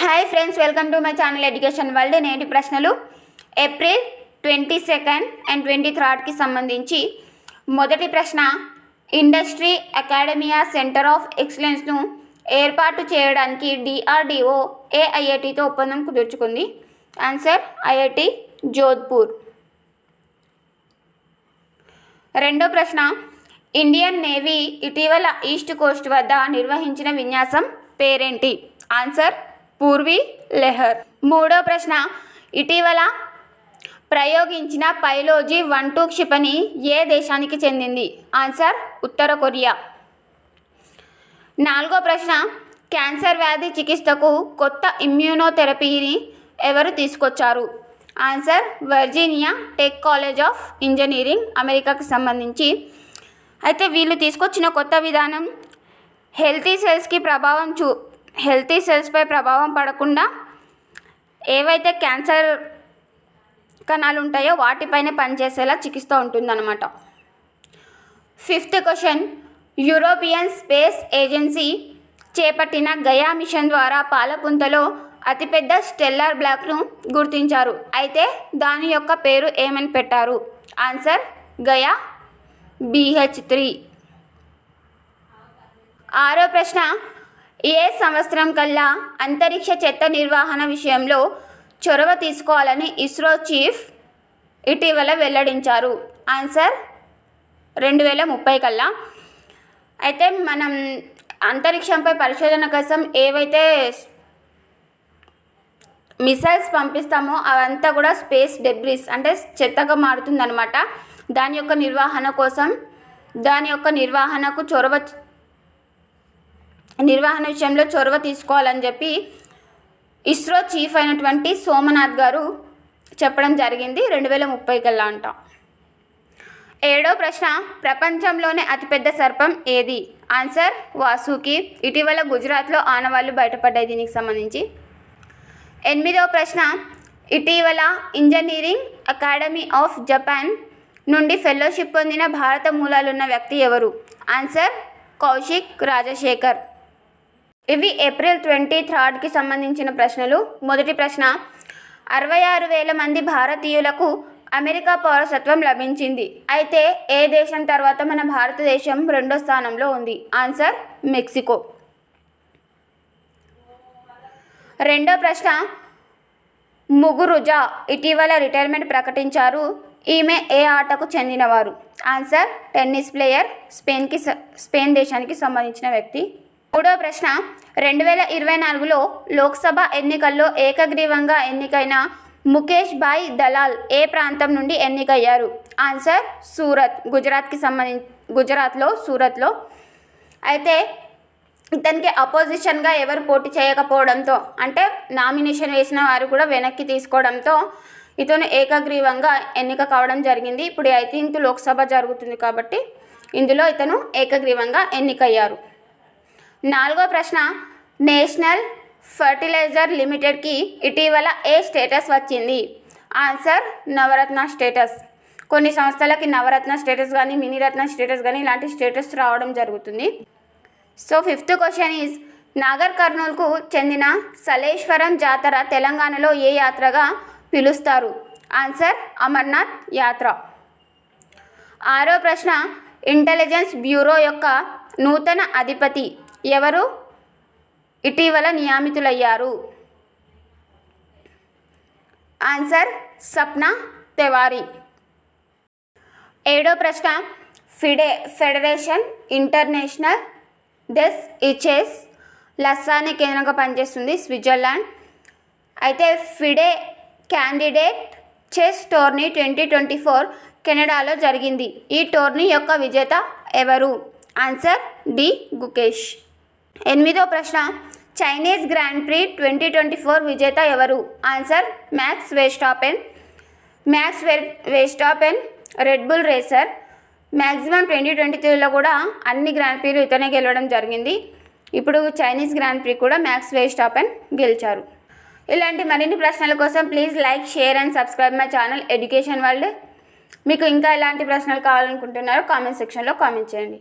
Hi friends, welcome to my channel education world. నేటి ప్రశ్నలు April 22 and 23కి సంబంధించి. మొదటి ప్రశ్న, ఇండస్ట్రీ అకాడమియా సెంటర్ ఆఫ్ ఎక్సలెన్స్ను ఏర్పాటు చేయడానికి DRDO ఏ IITతో ఒప్పందం కుదుర్చుకుంది? Answer IIT Jodhpur. రెండో ప్రశ్న, ఇండియన్ నేవీ ఇటీవల ఈస్ట్ కోస్ట్ వద్ద నిర్వహించిన విన్యాసం పేరేంటి? ఆన్సర్ పూర్వీ లెహర్. మూడో ప్రశ్న, ఇటీవల ప్రయోగించిన పైలోజీ 1-2 క్షిపణి ఏ దేశానికి చెందింది? ఆన్సర్ ఉత్తర కొరియా. నాలుగో ప్రశ్న, క్యాన్సర్ వ్యాధి చికిత్సకు కొత్త ఇమ్యూనోథెరపీని ఎవరు తీసుకొచ్చారు? Answer Virginia tech college of engineering, అమెరికాకి సంబంధించి. అయితే వీళ్ళు తీసుకొచ్చిన కొత్త విధానం హెల్తీ సెల్స్పై ప్రభావం పడకుండా ఏవైతే క్యాన్సర్ కణాలు ఉంటాయో వాటిపైనే పనిచేసేలా చికిత్స ఉంటుందన్నమాట. Fifth question, European space agency చేపట్టిన గయా మిషన్ ద్వారా పాలపుంతలో అతిపెద్ద స్టెల్లార్ బ్లాక్ను గుర్తించారు. అయితే దాని యొక్క పేరు ఏమని పెట్టారు? Answer Gaya BH3. ఆరో ప్రశ్న, ఏ సంవత్సరం కల్లా అంతరిక్ష చెత్త నిర్వహణ విషయంలో చొరవ తీసుకోవాలని ఇస్రో చీఫ్ ఇటీవల వెల్లడించారు? ఆన్సర్ 2030 కల్లా. అయితే మనం అంతరిక్షంపై పరిశోధన కోసం ఏవైతే మిసైల్స్ పంపిస్తామో అవంతా కూడా స్పేస్ డెబ్రిస్ అంటే చెత్తగా మారుతుందన్నమాట. దాని యొక్క నిర్వహణ విషయంలో చొరవ తీసుకోవాలని చెప్పి ఇస్రో చీఫ్ అయినటువంటి సోమనాథ్ గారు చెప్పడం జరిగింది 2030 కల్లా అంట. ఏడో ప్రశ్న, ప్రపంచంలోనే అతిపెద్ద సర్పం ఏది? ఆన్సర్ వాసుకి. ఇటీవల గుజరాత్లో ఆనవాళ్లు బయటపడ్డాయి దీనికి సంబంధించి. ఎనిమిదో ప్రశ్న, ఇటీవల ఇంజనీరింగ్ అకాడమీ ఆఫ్ జపాన్ నుండి ఫెలోషిప్ పొందిన భారత మూలాలున్న వ్యక్తి ఎవరు? ఆన్సర్ కౌశిక్ రాజశేఖర్. ఇవి ఏప్రిల్ 23కి సంబంధించిన ప్రశ్నలు. మొదటి ప్రశ్న, 66,000 మంది భారతీయులకు అమెరికా పౌరసత్వం లభించింది. అయితే ఏ దేశం తర్వాత మన భారతదేశం రెండో స్థానంలో ఉంది? Answer Mexico. రెండో ప్రశ్న, ముగురుజా ఇటీవల రిటైర్మెంట్ ప్రకటించారు. ఈమె ఏ ఆటకు చెందినవారు? ఆన్సర్ టెన్నిస్ ప్లేయర్, స్పెయిన్ దేశానికి సంబంధించిన వ్యక్తి. మూడో ప్రశ్న, 2024లో లోక్సభ ఎన్నికల్లో ఏకగ్రీవంగా ఎన్నికైన ముఖేష్ భాయ్ దలాల్ ఏ ప్రాంతం నుండి ఎన్నికయ్యారు? ఆన్సర్ సూరత్, గుజరాత్లో సూరత్లో. అయితే ఇతనికి అపోజిషన్గా ఎవరు పోటీ చేయకపోవడంతో, అంటే నామినేషన్ వేసిన వారు కూడా వెనక్కి తీసుకోవడంతో ఇతను ఏకగ్రీవంగా ఎన్నిక కావడం జరిగింది. ఇప్పుడు ఐ థింక్ లోక్సభ జరుగుతుంది కాబట్టి ఇందులో ఇతను ఏకగ్రీవంగా ఎన్నికయ్యారు. నాలుగో ప్రశ్న, నేషనల్ ఫర్టిలైజర్ లిమిటెడ్కి ఇటీవల ఏ స్టేటస్ వచ్చింది? ఆన్సర్ నవరత్న స్టేటస్. కొన్ని సంస్థలకి నవరత్న స్టేటస్ కానీ మినీరత్న స్టేటస్ కానీ ఇలాంటి స్టేటస్ రావడం జరుగుతుంది. So fifth question is, Nagar కర్నూల్కు చెందిన సలేశ్వరం జాతర తెలంగాణలో ఏ యాత్రగా పిలుస్తారు? ఆన్సర్ అమర్నాథ్ యాత్ర. ఆరో ప్రశ్న, ఇంటెలిజెన్స్ బ్యూరో యొక్క నూతన అధిపతి ఎవరు ఇటీవల నియమితులయ్యారు? ఆన్సర్ సప్నా తివారీ. ఏడో ప్రశ్న, ఫెడరేషన్ ఇంటర్నేషనల్ డెస్ ఇచెస్ లస్సానే కేంద్రంగా పనిచేస్తుంది, స్విట్జర్లాండ్. అయితే ఫిడే క్యాండిడేట్ చెస్ టోర్నీ 2024 కెనడాలో జరిగింది. ఈ టోర్నీ యొక్క విజేత ఎవరు? Answer D Gukesh. ఎనిమిదో ప్రశ్న, చైనీస్ గ్రాండ్ ప్రీ 2024 విజేత ఎవరు? Answer Max Verstappen Red Bull racer. Maximum 2023లో కూడా అన్ని గ్రాండ్ ప్రీలు ఇతనే గెలవడం జరిగింది. ఇప్పుడు Chinese grand prix Max Verstappen గెలిచారు. ఇలాంటి మరిన్ని ప్రశ్నల కోసం please like, share and subscribe my channel education world. మీకు ఇంకా ఎలాంటి ప్రశ్నలు కావాలనుకుంటున్నారో కామెంట్ సెక్షన్లో కామెంట్ చేయండి.